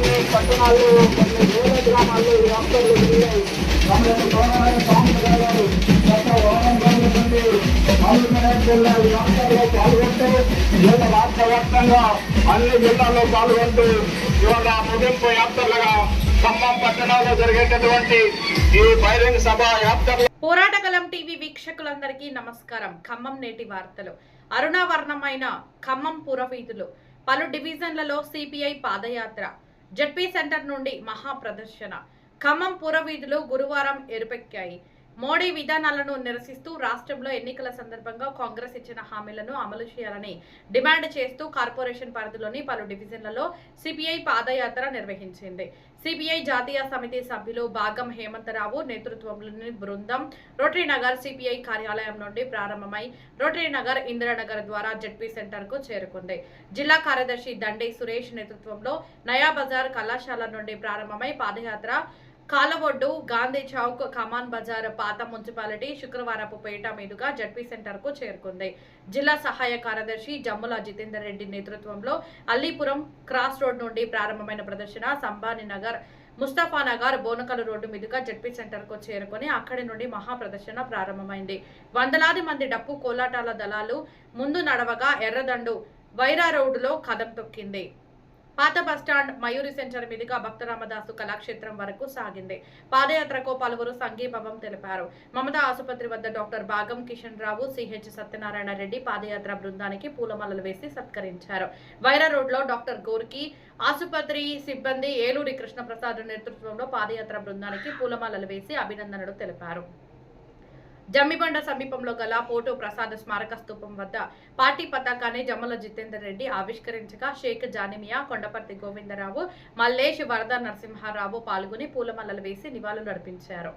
కొన్ని పట్టణాల్లో కొన్ని వేల గ్రామాల్లో ఈ యాత్రలు జరిగాయి. జిల్లా ఈ యాత్రలో పాల్గొంటూ ఇవాళ రాష్ట్ర వ్యాప్తంగా అన్ని జిల్లాల్లో పాల్గొంటూ ఇవాళ ముగింపు యాత్రలుగా ఖమ్మం పట్టణంలో జరిగేటటువంటి ఈ బహిరంగ సభ యాత్రలు. పోరాటకలం టీవీ వీక్షకులందరికీ నమస్కారం. ఖమ్మం నేటి వార్తలు. అరుణావర్ణమైన ఖమ్మం పురవీధులు, పలు డివిజన్లలో సిపిఐ పాదయాత్ర, జడ్పీ సెంటర్ నుండి మహా ప్రదర్శన. ఖమ్మం పురవీధులు గురువారం ఎరుపెక్కాయి. మోడీ విధానాలను నిరసిస్తూ రాష్ట్రంలో ఎన్నికల సందర్భంగా కాంగ్రెస్ ఇచ్చిన హామీలను అమలు చేయాలని డిమాండ్ చేస్తూ కార్పొరేషన్ పరిధిలోని పలు డివిజన్లలో సిపిఐ పాదయాత్ర నిర్వహించింది. సిపిఐ జాతీయ సమితి సభ్యులు భాగం హేమంతరావు నేతృత్వంలోని బృందం రోటరీ నగర్ సిపిఐ కార్యాలయం నుండి ప్రారంభమై రోటరీ నగర్ ఇందిరానగర్ ద్వారా జడ్పీ సెంటర్ కు చేరుకుంది. జిల్లా కార్యదర్శి దండే సురేష్ నేతృత్వంలో నయా బజార్ కళాశాల నుండి ప్రారంభమై పాదయాత్ర కాలవొడ్డు, గాంధీ చౌక్, కమాన్ బజార్, పాత మున్సిపాలిటీ, శుక్రవారపు పేట మీదుగా జడ్పీ సెంటర్ కు చేరుకుంది. జిల్లా సహాయ కార్యదర్శి జమ్ముల జితేందర్ రెడ్డి నేతృత్వంలో అల్లీపురం క్రాస్ రోడ్ నుండి ప్రారంభమైన ప్రదర్శన సంబాని నగర్, ముస్తఫానగర్, బోనకల్ రోడ్డు మీదుగా జడ్పీ సెంటర్ కు చేరుకుని అక్కడి నుండి మహా ప్రదర్శన ప్రారంభమైంది. వందలాది మంది డప్పు కోలాటాల దళాలు ముందు నడవగా ఎర్రదండు వైరా రోడ్డులో కదం తొక్కింది. పాత బస్టాండ్, మయూరి సెంటర్ మీదుగా భక్తరామదాసు కళాక్షేత్రం వరకు సాగింది. పాదయాత్రకు పలువురు సంఘీభావం తెలిపారు. మమతా ఆసుపత్రి వద్ద డాక్టర్ భాగం కిషన్ రావు, సిహెచ్ సత్యనారాయణ రెడ్డి పాదయాత్ర బృందానికి పూలమాలలు వేసి సత్కరించారు. వైరా రోడ్ లో డాక్టర్ గోర్కి ఆసుపత్రి సిబ్బంది ఏలూరి కృష్ణప్రసాద్ నేతృత్వంలో పాదయాత్ర బృందానికి పూలమాలలు వేసి అభినందనలు తెలిపారు. జమ్మిబండ సమీపంలో గల పోటో ప్రసాద్ స్మారక స్తూపం వద్ద పార్టీ పతాకాన్ని జమ్మల జితేందర్ రెడ్డి ఆవిష్కరించగా షేక్ జానిమియా, కొండపర్తి గోవిందరావు, మల్లేష్, వరద నరసింహారావు పాల్గొని పూలమాలలు వేసి నివాళులు అర్పించారు.